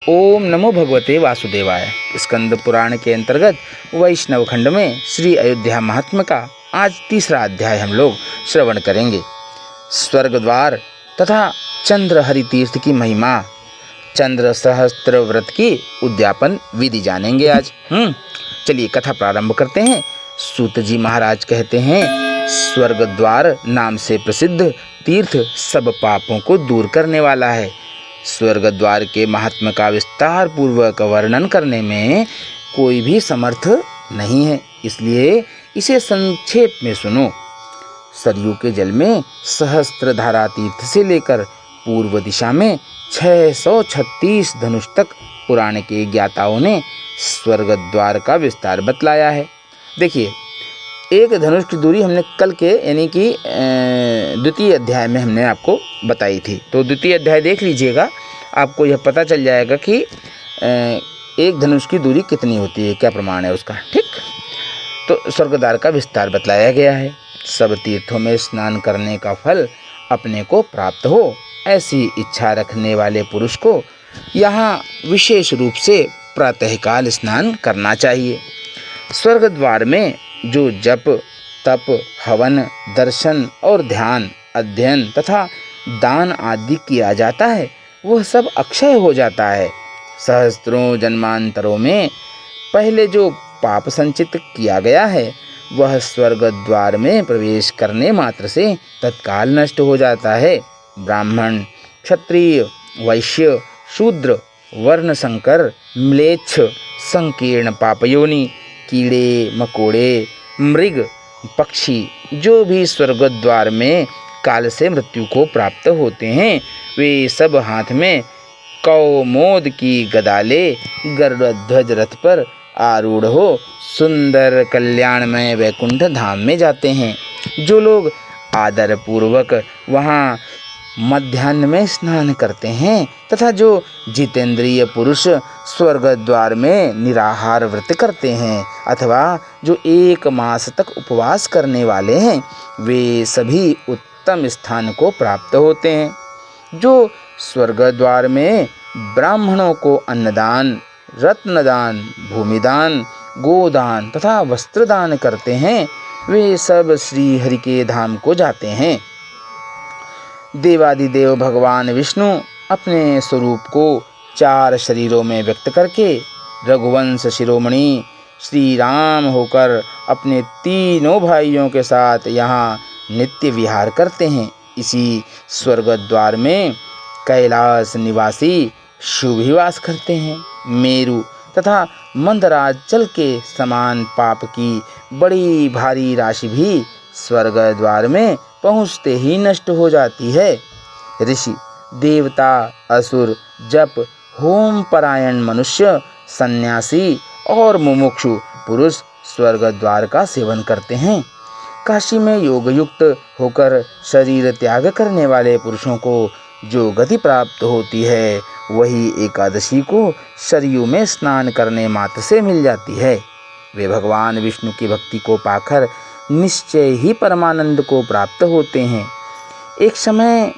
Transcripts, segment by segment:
ओम नमो भगवते वासुदेवाय। स्कंद पुराण के अंतर्गत वैष्णव खंड में श्री अयोध्या महात्म्य का आज तीसरा अध्याय हम लोग श्रवण करेंगे। स्वर्ग द्वार तथा चंद्रहरि तीर्थ की महिमा, चंद्र सहस्त्र व्रत की उद्यापन विधि जानेंगे आज। चलिए कथा प्रारंभ करते हैं। सूत जी महाराज कहते हैं, स्वर्ग द्वार नाम से प्रसिद्ध तीर्थ सब पापों को दूर करने वाला है। स्वर्ग द्वार के महात्म्य का विस्तार पूर्वक वर्णन करने में कोई भी समर्थ नहीं है, इसलिए इसे संक्षेप में सुनो। सरयू के जल में सहस्त्रधारा तीर्थ से लेकर पूर्व दिशा में 636 धनुष तक पुराण के ज्ञाताओं ने स्वर्ग द्वार का विस्तार बतलाया है। देखिए, एक धनुष की दूरी हमने कल के यानी कि द्वितीय अध्याय में हमने आपको बताई थी, तो द्वितीय अध्याय देख लीजिएगा, आपको यह पता चल जाएगा कि एक धनुष की दूरी कितनी होती है, क्या प्रमाण है उसका। ठीक, तो स्वर्गद्वार का विस्तार बतलाया गया है। सब तीर्थों में स्नान करने का फल अपने को प्राप्त हो, ऐसी इच्छा रखने वाले पुरुष को यहाँ विशेष रूप से प्रातःकाल स्नान करना चाहिए। स्वर्ग द्वार में जो जप, तप, हवन, दर्शन और ध्यान, अध्ययन तथा दान आदि किया जाता है, वह सब अक्षय हो जाता है। सहस्त्रों जन्मांतरों में पहले जो पाप संचित किया गया है, वह स्वर्ग द्वार में प्रवेश करने मात्र से तत्काल नष्ट हो जाता है। ब्राह्मण, क्षत्रिय, वैश्य, शूद्र, वर्ण संकर, म्लेच्छ, संकीर्ण पापयोनि, कीड़े मकोड़े, मृग, पक्षी जो भी स्वर्ग द्वार में काल से मृत्यु को प्राप्त होते हैं, वे सब हाथ में कौमोद की गदा ले गरुड़ध्वज रथ पर आरूढ़ हो सुंदर कल्याणमय वैकुंठ धाम में जाते हैं। जो लोग आदर पूर्वक वहाँ मध्याह्न में स्नान करते हैं तथा जो जितेंद्रिय पुरुष स्वर्ग द्वार में निराहार व्रत करते हैं अथवा जो 1 मास तक उपवास करने वाले हैं, वे सभी उत्तम स्थान को प्राप्त होते हैं। जो स्वर्ग द्वार में ब्राह्मणों को अन्नदान, रत्नदान, भूमिदान, गोदान तथा वस्त्रदान करते हैं, वे सब श्री हरि के धाम को जाते हैं। देवादिदेव भगवान विष्णु अपने स्वरूप को 4 शरीरों में व्यक्त करके रघुवंश शिरोमणि श्री राम होकर अपने तीनों भाइयों के साथ यहाँ नित्य विहार करते हैं। इसी स्वर्ग द्वार में कैलाश निवासी शिव भी वास करते हैं। मेरु तथा मंदराचल के समान पाप की बड़ी भारी राशि भी स्वर्ग द्वार में पहुँचते ही नष्ट हो जाती है। ऋषि, देवता, असुर, जप, होम परायण मनुष्य, सन्यासी और मुमुक्षु पुरुष स्वर्ग द्वार का सेवन करते हैं। काशी में योग युक्त होकर शरीर त्याग करने वाले पुरुषों को जो गति प्राप्त होती है, वही एकादशी को सरयू में स्नान करने मात्र से मिल जाती है। वे भगवान विष्णु की भक्ति को पाकर निश्चय ही परमानंद को प्राप्त होते हैं। एक समय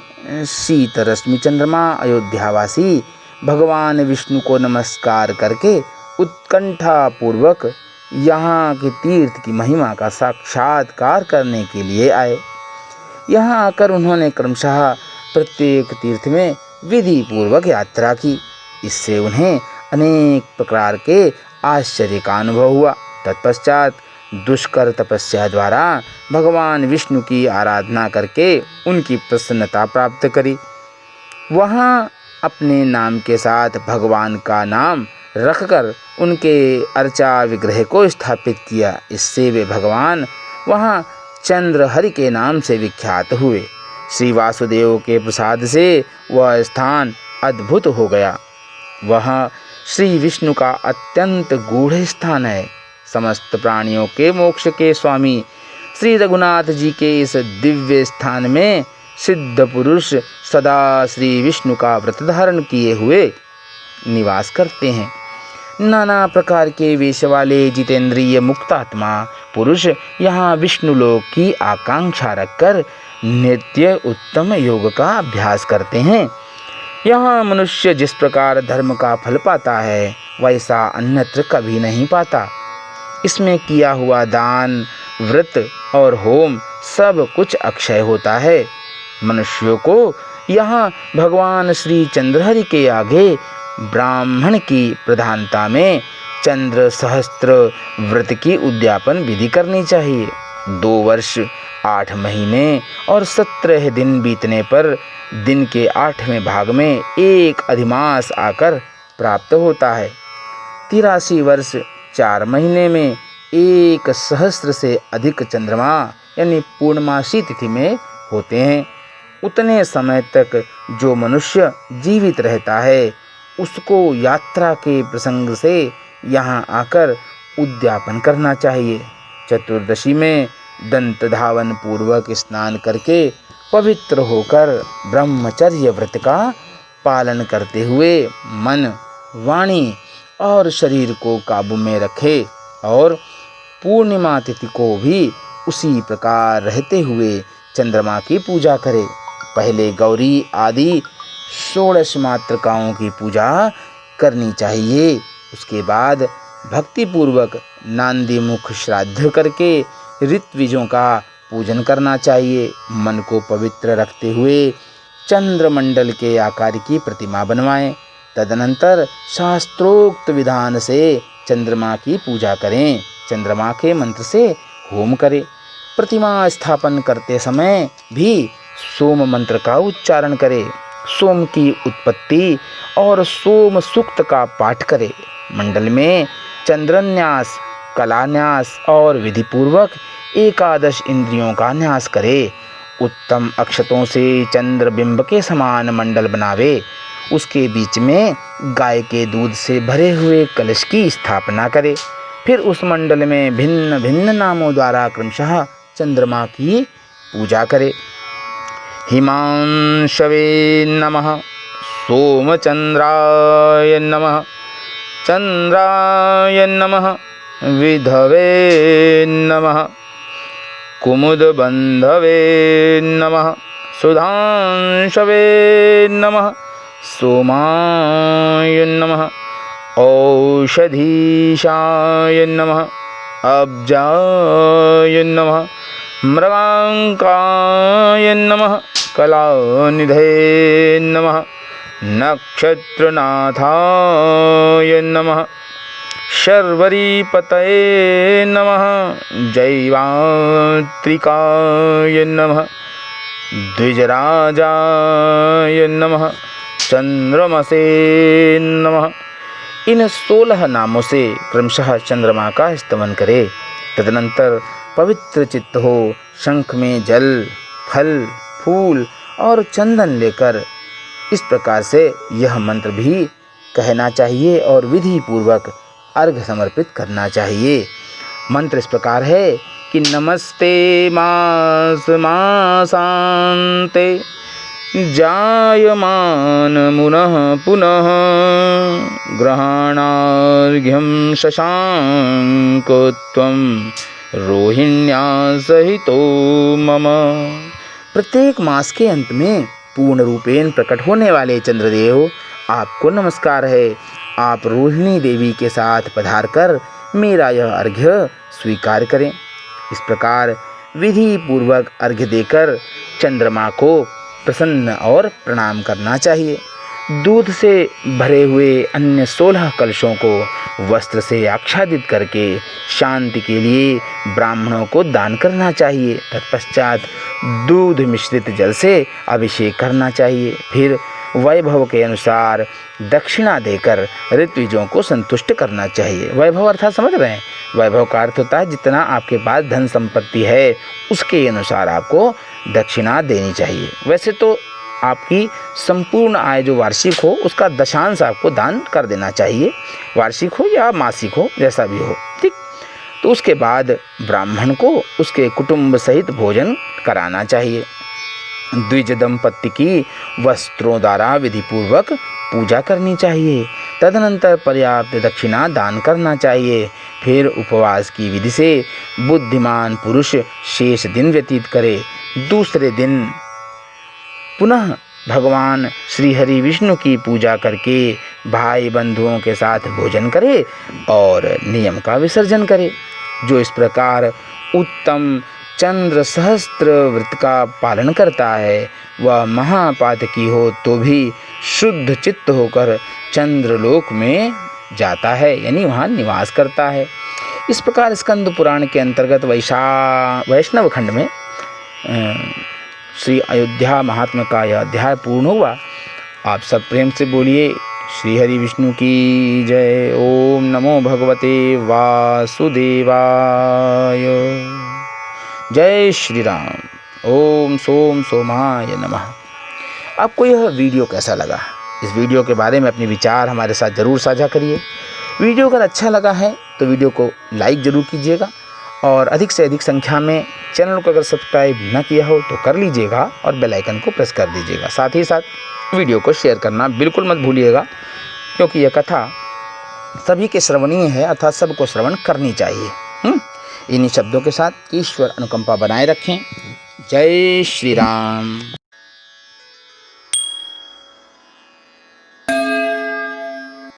शीत रश्मि चंद्रमा अयोध्यावासी भगवान विष्णु को नमस्कार करके उत्कंठा पूर्वक यहाँ के तीर्थ की महिमा का साक्षात्कार करने के लिए आए। यहाँ आकर उन्होंने क्रमशः प्रत्येक तीर्थ में विधि पूर्वक यात्रा की। इससे उन्हें अनेक प्रकार के आश्चर्य का अनुभव हुआ। तत्पश्चात दुष्कर तपस्या द्वारा भगवान विष्णु की आराधना करके उनकी प्रसन्नता प्राप्त करी। वहाँ अपने नाम के साथ भगवान का नाम रखकर उनके अर्चा विग्रह को स्थापित किया। इससे वे भगवान वहाँ चंद्रहरि के नाम से विख्यात हुए। श्री वासुदेव के प्रसाद से वह स्थान अद्भुत हो गया। वह श्री विष्णु का अत्यंत गूढ़ स्थान है। समस्त प्राणियों के मोक्ष के स्वामी श्री रघुनाथ जी के इस दिव्य स्थान में सिद्ध पुरुष सदा श्री विष्णु का व्रत धारण किए हुए निवास करते हैं। नाना प्रकार के वेश वाले जितेंद्रिय मुक्तात्मा पुरुष यहाँ विष्णु लोक की आकांक्षा रखकर नित्य उत्तम योग का अभ्यास करते हैं। यहाँ मनुष्य जिस प्रकार धर्म का फल पाता है वैसा अन्यत्र कभी नहीं पाता। इसमें किया हुआ दान, व्रत और होम सब कुछ अक्षय होता है। मनुष्यों को यहाँ भगवान श्री चंद्रहरि के आगे ब्राह्मण की प्रधानता में चंद्र सहस्त्र व्रत की उद्यापन विधि करनी चाहिए। 2 वर्ष 8 महीने और 17 दिन बीतने पर दिन के 8वें भाग में एक अधिमास आकर प्राप्त होता है। 83 वर्ष 4 महीने में 1 सहस्त्र से अधिक चंद्रमा यानी पूर्णमासी तिथि में होते हैं। उतने समय तक जो मनुष्य जीवित रहता है उसको यात्रा के प्रसंग से यहाँ आकर उद्यापन करना चाहिए। चतुर्दशी में दंत धावन पूर्वक स्नान करके पवित्र होकर ब्रह्मचर्य व्रत का पालन करते हुए मन, वाणी और शरीर को काबू में रखे और पूर्णिमा तिथि को भी उसी प्रकार रहते हुए चंद्रमा की पूजा करे। पहले गौरी आदि 16 मातृकाओं की पूजा करनी चाहिए। उसके बाद भक्तिपूर्वक नांदी मुख श्राद्ध करके ऋत्विजों का पूजन करना चाहिए। मन को पवित्र रखते हुए चंद्रमंडल के आकार की प्रतिमा बनवाएं। तदनंतर शास्त्रोक्त विधान से चंद्रमा की पूजा करें। चंद्रमा के मंत्र से होम करें। प्रतिमा स्थापन करते समय भी सोम मंत्र का उच्चारण करें। सोम की उत्पत्ति और सोम सूक्त का पाठ करें। मंडल में चंद्रन्यास, कलान्यास और विधिपूर्वक 11 इंद्रियों का न्यास करे। उत्तम अक्षतों से चंद्र बिंब के समान मंडल बनावे। उसके बीच में गाय के दूध से भरे हुए कलश की स्थापना करे। फिर उस मंडल में भिन्न भिन्न नामों द्वारा क्रमशः चंद्रमा की पूजा करे। हिमांशवे नमः, सोमचंद्राय नमः, चंद्राय नमः, विधवे नमः, कुमुदबंधवे नमः, सुधांशवे नमः, सोमाय नमः, औषधीशाय नमः, अब्जाय नमः, मृगांकाय नमः, कलानिधे नमः, नक्षत्रनाथाय नमः, शर्वरीपतये नमः, जैवात्रिकाय नमः, द्विजराजाय नमः, चंद्रमसे नमः। इन 16 नामों से क्रमशः चंद्रमा का स्तमन करे। तदनंतर पवित्र चित्त हो शंख में जल, फल, फूल और चंदन लेकर इस प्रकार से यह मंत्र भी कहना चाहिए और विधि पूर्वक अर्घ्य समर्पित करना चाहिए। मंत्र इस प्रकार है कि नमस्ते मास मासान्ते जायमान मुनः पुनः ग्रहणार्घ्यं शशांकोत्वं रोहिण्या सहितो मम। प्रत्येक मास के अंत में पूर्ण रूपेण प्रकट होने वाले चंद्रदेव आपको नमस्कार है। आप रोहिणी देवी के साथ पधार कर मेरा यह अर्घ्य स्वीकार करें। इस प्रकार विधि पूर्वक अर्घ्य देकर चंद्रमा को प्रसन्न और प्रणाम करना चाहिए। दूध से भरे हुए अन्य 16 कलशों को वस्त्र से आच्छादित करके शांति के लिए ब्राह्मणों को दान करना चाहिए। तत्पश्चात दूध मिश्रित जल से अभिषेक करना चाहिए। फिर वैभव के अनुसार दक्षिणा देकर ऋत्विजों को संतुष्ट करना चाहिए। वैभव अर्थात समझ रहे हैं? वैभव का अर्थ होता है जितना आपके पास धन संपत्ति है उसके अनुसार आपको दक्षिणा देनी चाहिए। वैसे तो आपकी संपूर्ण आय जो वार्षिक हो उसका दशांश आपको दान कर देना चाहिए, वार्षिक हो या मासिक हो जैसा भी हो, ठीक। तो उसके बाद ब्राह्मण को उसके कुटुंब सहित भोजन कराना चाहिए। द्विज दंपत्ति की वस्त्रों द्वारा विधिपूर्वक पूजा करनी चाहिए। तदनंतर पर्याप्त दक्षिणा दान करना चाहिए। फिर उपवास की विधि से बुद्धिमान पुरुष शेष दिन व्यतीत करे। दूसरे दिन पुनः भगवान श्री हरि विष्णु की पूजा करके भाई बंधुओं के साथ भोजन करे और नियम का विसर्जन करे। जो इस प्रकार उत्तम चंद्र सहस्त्र व्रत का पालन करता है वह महापातकी हो तो भी शुद्ध चित्त होकर चंद्रलोक में जाता है, यानी वहाँ निवास करता है। इस प्रकार स्कंद पुराण के अंतर्गत वैष्णव खंड में श्री अयोध्या महात्म्य का यह अध्याय पूर्ण हुआ। आप सब प्रेम से बोलिए श्री हरि विष्णु की जय। ओम नमो भगवते वासुदेवाय। जय श्री राम। ओम सोम सोमाय नमः। आपको यह वीडियो कैसा लगा? इस वीडियो के बारे में अपने विचार हमारे साथ ज़रूर साझा करिए। वीडियो अगर अच्छा लगा है तो वीडियो को लाइक ज़रूर कीजिएगा और अधिक से अधिक संख्या में चैनल को अगर सब्सक्राइब न किया हो तो कर लीजिएगा और बेल आइकन को प्रेस कर दीजिएगा। साथ ही साथ वीडियो को शेयर करना बिल्कुल मत भूलिएगा, क्योंकि यह कथा सभी के श्रवणीय है, अर्थात सबको श्रवण करनी चाहिए। इन्हीं शब्दों के साथ ईश्वर अनुकंपा बनाए रखें। जय श्री राम।